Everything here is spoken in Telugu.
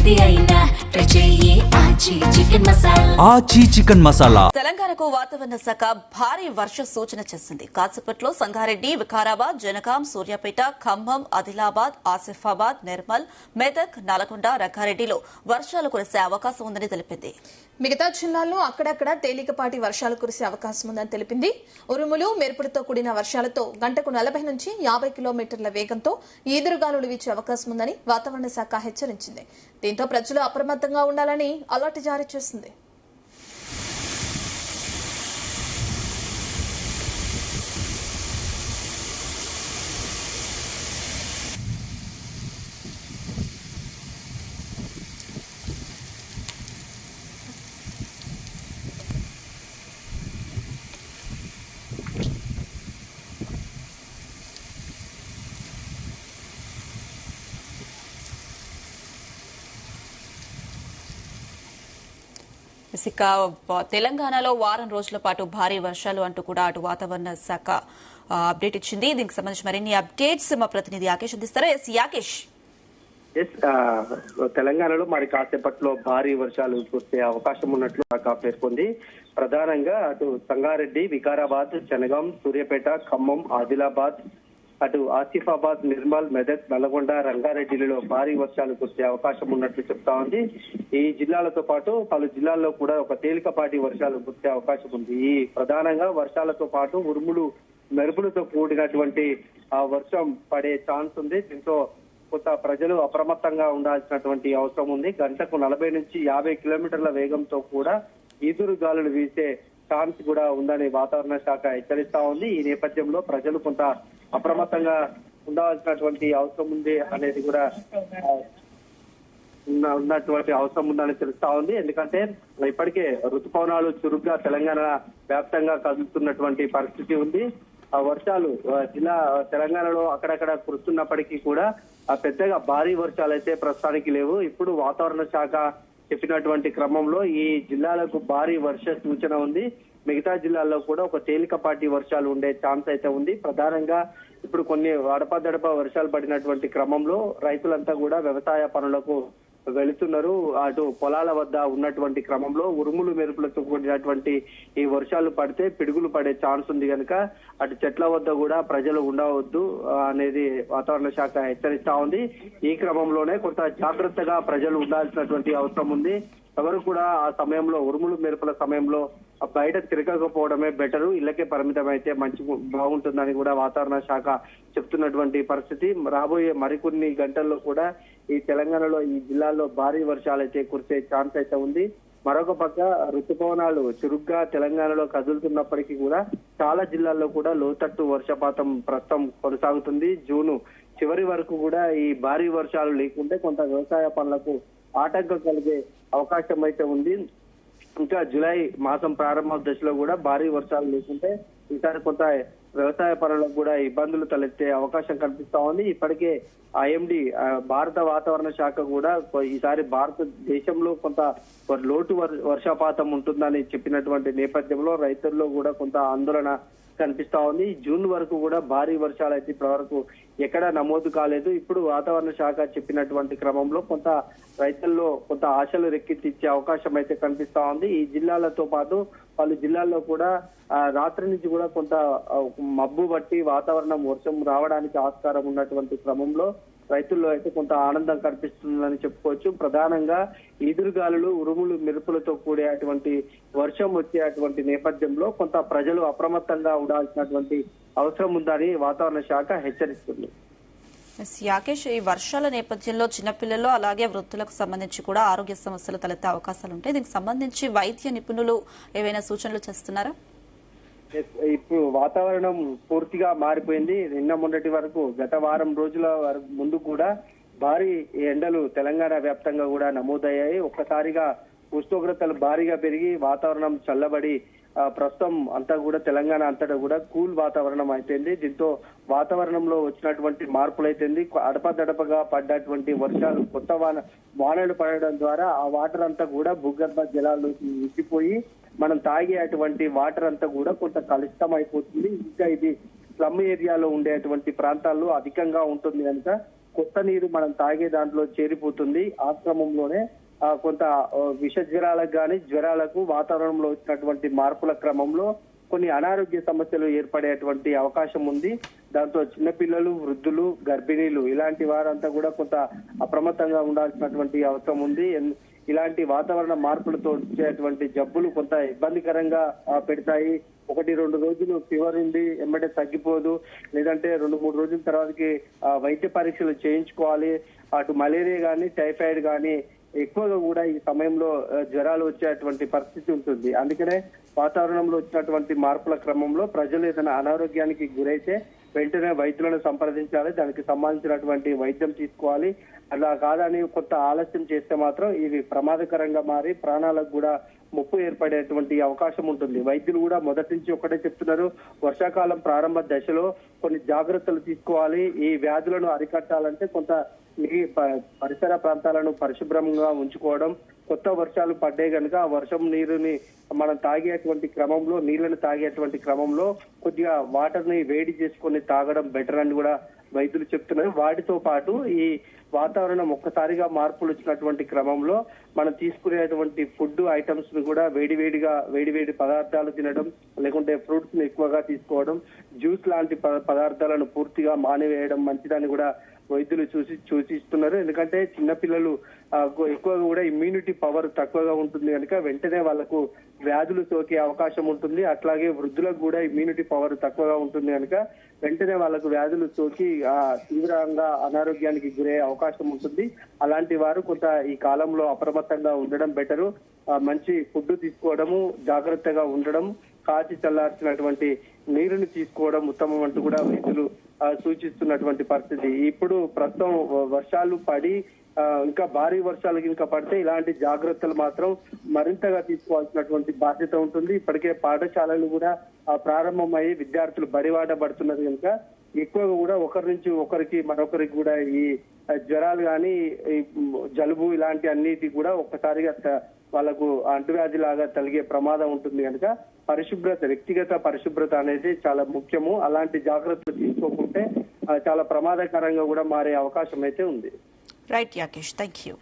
ఏది అయినా ట్రై చెయ్యి ఆచి చికెన్ మసాలా. ఆచి చికెన్ మసాలా. తెలంగాణకు వాతావరణ శాఖ భారీ వర్ష సూచన చేసింది. కాసేపట్లో సంగారెడ్డి, వికారాబాద్, జనగాం, సూర్యాపేట, ఖమ్మం, ఆదిలాబాద్, ఆసిఫాబాద్, నిర్మల్, మెదక్, నల్గొండ, రంగారెడ్డిలో వర్షాలు కురిసే అవకాశం ఉందని తెలిపింది. మిగతా జిల్లాల్లో అక్కడక్కడ తేలికపాటి వర్షాలు కురిసే అవకాశం ఉందని తెలిపింది. ఉరుములు, మెరుపులతో కూడిన వర్షాలతో గంటకు 40 నుంచి 50 కిలోమీటర్ల వేగంతో ఈదురుగాలులు వీచే అవకాశం ఉందని వాతావరణ శాఖ హెచ్చరించింది. దీంతో ప్రజలు అప్రమత్తంగా ఉండాలని అలర్ట్ జారీ చేసింది. ఇక తెలంగాణలో వారం రోజుల పాటు భారీ వర్షాలు అంటూ కూడా అటు వాతావరణ శాఖ అప్డేట్ ఇచ్చింది. దీనికి సంబంధించి మరిన్ని అప్డేట్స్ మా ప్రతినిధి యాకేష్ అందిస్తారు. యాకేష్, తెలంగాణలో మరి కాసేపట్లో భారీ వర్షాలు కురిసే అవకాశం ఉన్నట్లు శాఖ పేర్కొంది. ప్రధానంగా అటు సంగారెడ్డి, వికారాబాద్, జనగాం, సూర్యాపేట, ఖమ్మం, ఆదిలాబాద్, అటు ఆసిఫాబాద్, నిర్మల్, మెదక్, నల్గొండ, రంగారెడ్డిలలో భారీ వర్షాలు కురిసే అవకాశం ఉన్నట్లు చెప్తా ఉంది. ఈ జిల్లాలతో పాటు పలు జిల్లాల్లో కూడా ఒక తేలికపాటి వర్షాలు కురిసే అవకాశం ఉంది. ఈ ప్రధానంగా వర్షాలతో పాటు ఉరుములు, మెరుపులతో కూడినటువంటి వర్షం పడే ఛాన్స్ ఉంది. దీంతో కొంత ప్రజలు అప్రమత్తంగా ఉండాల్సినటువంటి అవసరం ఉంది. గంటకు 40 నుంచి 50 కిలోమీటర్ల వేగంతో కూడా ఈదురు గాలులు వీసే ఛాన్స్ కూడా ఉందని వాతావరణ శాఖ హెచ్చరిస్తా ఉంది. ఈ నేపథ్యంలో ప్రజలు కొంత అప్రమత్తంగా ఉండాల్సినటువంటి అవసరం ఉంది అనేది కూడా ఉన్నటువంటి అవసరం ఉందని తెలుస్తా ఉంది. ఎందుకంటే ఇప్పటికే ఋతుపవనాలు చురుగ్గా తెలంగాణ వ్యాప్తంగా కదులుతున్నటువంటి పరిస్థితి ఉంది. ఆ వర్షాలు తెలంగాణలో అక్కడక్కడ కురుస్తున్నప్పటికీ కూడా పెద్దగా భారీ వర్షాలు అయితే ప్రస్తుతానికి లేవు. ఇప్పుడు వాతావరణ శాఖ చెప్పినటువంటి క్రమంలో ఈ జిల్లాలకు భారీ వర్ష సూచన ఉంది. మిగతా జిల్లాల్లో కూడా ఒక తేలికపాటి వర్షాలు ఉండే ఛాన్స్ అయితే ఉంది. ప్రధానంగా ఇప్పుడు కొన్ని అడపదడప వర్షాలు పడినటువంటి క్రమంలో రైతులంతా కూడా వ్యవసాయ పనులకు వెళుతున్నారు. అటు పొలాల వద్ద ఉన్నటువంటి క్రమంలో ఉరుములు, మెరుపులతో కూడినటువంటి ఈ వర్షాలు పడితే పిడుగులు పడే ఛాన్స్ ఉంది కనుక అటు చెట్ల వద్ద కూడా ప్రజలు ఉండవద్దు అనేది వాతావరణ శాఖ హెచ్చరిస్తా ఉంది. ఈ క్రమంలోనే కొంత జాగ్రత్తగా ప్రజలు ఉండాల్సినటువంటి అవసరం ఉంది. ఎవరు కూడా ఆ సమయంలో ఉరుములు, మెరుపుల సమయంలో బయట తిరగకపోవడమే బెటరు. ఇళ్లకే పరిమితం అయితే బాగుంటుందని కూడా వాతావరణ శాఖ చెప్తున్నటువంటి పరిస్థితి. రాబోయే మరికొన్ని గంటల్లో కూడా ఈ తెలంగాణలో ఈ జిల్లాల్లో భారీ వర్షాలు అయితే కురిసే ఛాన్స్ అయితే ఉంది. మరొక పక్క ఋతుపవనాలు చురుగ్గా తెలంగాణలో కదులుతున్నప్పటికీ కూడా చాలా జిల్లాల్లో కూడా లోతట్టు వర్షపాతం ప్రస్తుతం కొనసాగుతుంది. జూన్ చివరి వరకు కూడా ఈ భారీ వర్షాలు లేకుంటే కొంత వ్యవసాయ పనులకు ఆటంకం కలిగే అవకాశం అయితే ఉంది. ఇంకా జూలై మాసం ప్రారంభ దశలో కూడా భారీ వర్షాలు లేకుంటే ఈసారి కొంత వ్యవసాయ పనులకు కూడా ఇబ్బందులు తలెత్తే అవకాశం కనిపిస్తా ఉంది. ఇప్పటికే ఐఎండీ భారత వాతావరణ శాఖ కూడా ఈసారి భారతదేశంలో కొంత లోటు వర్షపాతం ఉంటుందని చెప్పినటువంటి నేపథ్యంలో రైతుల్లో కూడా కొంత ఆందోళన కనిపిస్తా ఉంది. జూన్ వరకు కూడా భారీ వర్షాలు అయితే ఇప్పటి వరకు ఎక్కడా నమోదు కాలేదు. ఇప్పుడు వాతావరణ శాఖ చెప్పినటువంటి క్రమంలో కొంత రైతుల్లో కొంత ఆశలు రెక్కెత్తిచ్చే అవకాశం అయితే కనిపిస్తా ఉంది. ఈ జిల్లాలతో పాటు పలు జిల్లాల్లో కూడా రాత్రి నుంచి కూడా కొంత మబ్బు బట్టి వాతావరణం వర్షం రావడానికి ఆస్కారం ఉన్నటువంటి క్రమంలో రైతుల్లో అయితే కొంత ఆనందం కనిపిస్తుందని చెప్పుకోవచ్చు. ప్రధానంగా ఈదురుగాలులు, ఉరుములు, మెరుపులతో కూడేటువంటి వర్షం వచ్చేటువంటి నేపథ్యంలో కొంత ప్రజలు అప్రమత్తంగా ఉండాల్సినటువంటి అవసరం ఉందని వాతావరణ శాఖ హెచ్చరిస్తుంది. యాకేష్, ఈ వర్షాల నేపథ్యంలో చిన్నపిల్లలు అలాగే వృద్ధులకు సంబంధించి కూడా ఆరోగ్య సమస్యలు తలెత్తే అవకాశాలు ఉంటాయి. దీనికి సంబంధించి వైద్య నిపుణులు ఏవైనా సూచనలు చేస్తున్నారా? ఇప్పుడు వాతావరణం పూర్తిగా మారిపోయింది. నిన్న మొన్నటి వరకు గత వారం రోజుల ముందు కూడా భారీ ఎండలు తెలంగాణ వ్యాప్తంగా కూడా నమోదయ్యాయి. ఒక్కసారిగా ఉష్ణోగ్రతలు భారీగా పెరిగి వాతావరణం చల్లబడి ప్రస్తుతం అంతా కూడా తెలంగాణ అంతటా కూడా కూల్ వాతావరణం అయిపోయింది. దీంతో వాతావరణంలో వచ్చినటువంటి మార్పులు అయిపోయింది. అడపదడపగా పడ్డటువంటి వర్షాలు, కొత్త వానలు పడడం ద్వారా ఆ వాటర్ అంతా కూడా భూగర్భ జలాలు ఇంకిపోయి మనం తాగే అటువంటి వాటర్ అంతా కూడా కొంత కలుషితం అయిపోతుంది. ఇంకా ఇది స్లమ్ ఏరియాలో ఉండేటువంటి ప్రాంతాల్లో అధికంగా ఉంటుంది కనుక కొత్త నీరు మనం తాగే దాంట్లో చేరిపోతుంది. ఆ క్రమంలోనే కొంత విష జ్వరాలకు కానీ జ్వరాలకు వాతావరణంలో వచ్చినటువంటి మార్పుల క్రమంలో కొన్ని అనారోగ్య సమస్యలు ఏర్పడేటువంటి అవకాశం ఉంది. దాంతో చిన్నపిల్లలు, వృద్ధులు, గర్భిణీలు ఇలాంటి వారంతా కూడా కొంత అప్రమత్తంగా ఉండాల్సినటువంటి అవసరం ఉంది. ఇలాంటి వాతావరణ మార్పులతో వచ్చేటువంటి జబ్బులు కొంత ఇబ్బందికరంగా పెడతాయి. 1-2 రోజులు ఫీవర్ ఉండి ఎమ్మటే తగ్గిపోదు, లేదంటే 2-3 రోజుల తర్వాతకి వైద్య పరీక్షలు చేయించుకోవాలి. అటు మలేరియా కానీ టైఫాయిడ్ కానీ ఎక్కువగా కూడా ఈ సమయంలో జ్వరాలు వచ్చేటువంటి పరిస్థితి ఉంటుంది. అందుకనే వాతావరణంలో వచ్చినటువంటి మార్పుల క్రమంలో ప్రజలు ఏదైనా అనారోగ్యానికి గురైతే వెంటనే వైద్యులను సంప్రదించాలి, దానికి సంబంధించినటువంటి వైద్యం తీసుకోవాలి. అలా కాదని కొంత ఆలస్యం చేస్తే మాత్రం ఇవి ప్రమాదకరంగా మారి ప్రాణాలకు కూడా ముప్పు ఏర్పడేటువంటి అవకాశం ఉంటుంది. వైద్యులు కూడా మొదటి నుంచి ఒకటే చెప్తున్నారు, వర్షాకాలం ప్రారంభ దశలో కొన్ని జాగ్రత్తలు తీసుకోవాలి. ఈ వ్యాధులను అరికట్టాలంటే కొంత ఈ పరిసర ప్రాంతాలను పరిశుభ్రంగా ఉంచుకోవడం, కొత్త వర్షాలు పడ్డే కనుక ఆ వర్షం నీరుని మనం తాగేటువంటి క్రమంలో, నీళ్లను తాగేటువంటి క్రమంలో కొద్దిగా వాటర్ ని వేడి చేసుకొని తాగడం బెటర్ అని కూడా వైద్యులు చెప్తున్నారు. వాటితో పాటు ఈ వాతావరణం ఒక్కసారిగా మార్పులు వచ్చినటువంటి క్రమంలో మనం తీసుకునేటువంటి ఫుడ్ ఐటమ్స్ ని కూడా వేడి పదార్థాలు తినడం, లేకుంటే ఫ్రూట్స్ ని ఎక్కువగా తీసుకోవడం, జ్యూస్ లాంటి పదార్థాలను పూర్తిగా మానివేయడం మంచిదని కూడా వైద్యులు సూచిస్తున్నారు. ఎందుకంటే చిన్నపిల్లలు ఎక్కువగా కూడా ఇమ్యూనిటీ పవర్ తక్కువగా ఉంటుంది కనుక వెంటనే వాళ్ళకు వ్యాధులు సోకే అవకాశం ఉంటుంది. అట్లాగే వృద్ధులకు కూడా ఇమ్యూనిటీ పవర్ తక్కువగా ఉంటుంది కనుక వెంటనే వాళ్ళకు వ్యాధులు సోకి తీవ్రంగా అనారోగ్యానికి గురయ్యే అవకాశం ఉంటుంది. అలాంటి వారు కొంత ఈ కాలంలో అప్రమత్తంగా ఉండడం బెటరు. మంచి ఫుడ్ తీసుకోవడము, జాగ్రత్తగా ఉండడం, కాచి చల్లార్చినటువంటి నీరుని తీసుకోవడం ఉత్తమం అంటూ కూడా వైద్యులు సూచిస్తున్నటువంటి పరిస్థితి. ఇప్పుడు ప్రస్తుతం వర్షాలు పడి ఇంకా భారీ వర్షాలు ఇంకా పడితే ఇలాంటి జాగ్రత్తలు మాత్రం మరింతగా తీసుకోవాల్సినటువంటి బాధ్యత ఉంటుంది. ఇప్పటికే పాఠశాలలు కూడా ప్రారంభమయ్యి విద్యార్థులు బడివాడ పడుతున్నారు కనుక ఎక్కువగా కూడా ఒకరి నుంచి ఒకరికి మరొకరికి కూడా ఈ జ్వరాలు కానీ జలుబు ఇలాంటి అన్నిటి కూడా ఒక్కసారిగా వాళ్ళకు అంటువ్యాధి లాగా కలిగే ప్రమాదం ఉంటుంది కనుక పరిశుభ్రత, వ్యక్తిగత పరిశుభ్రత అనేది చాలా ముఖ్యము. అలాంటి జాగ్రత్తలు తీసుకోకుంటే చాలా ప్రమాదకరంగా కూడా మారే అవకాశం అయితే ఉంది. Right Yakesh, thank you.